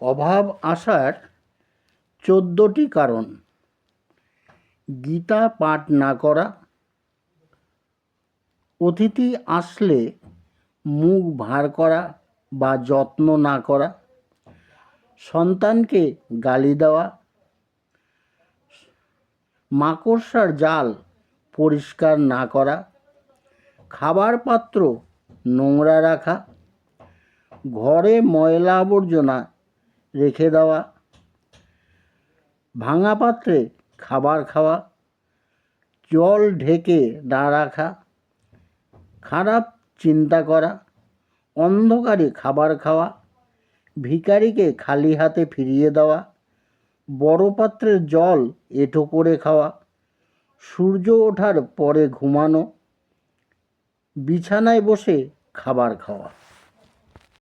অভাব আসার 14টি কারণ। গীতা পাঠ না করা, অতিথি আসলে মুখ ভার করা বা যত্ন না করা, সন্তানকে গালি দেওয়া, মাকড়সার জাল পরিষ্কার না করা, খাবার পাত্র নোংরা রাখা, ঘরে ময়লা আবর্জনা রেখে দেওয়া, ভাঙা পাত্রে খাবার খাওয়া, জল ঢেকে না রাখা, খারাপ চিন্তা করা, অন্ধকারে খাবার খাওয়া, ভিখারিকে খালি হাতে ফিরিয়ে দেওয়া, বড় পাত্রের জল এঁটো করে খাওয়া, সূর্য ওঠার পরে ঘুমানো, বিছানায় বসে খাবার খাওয়া।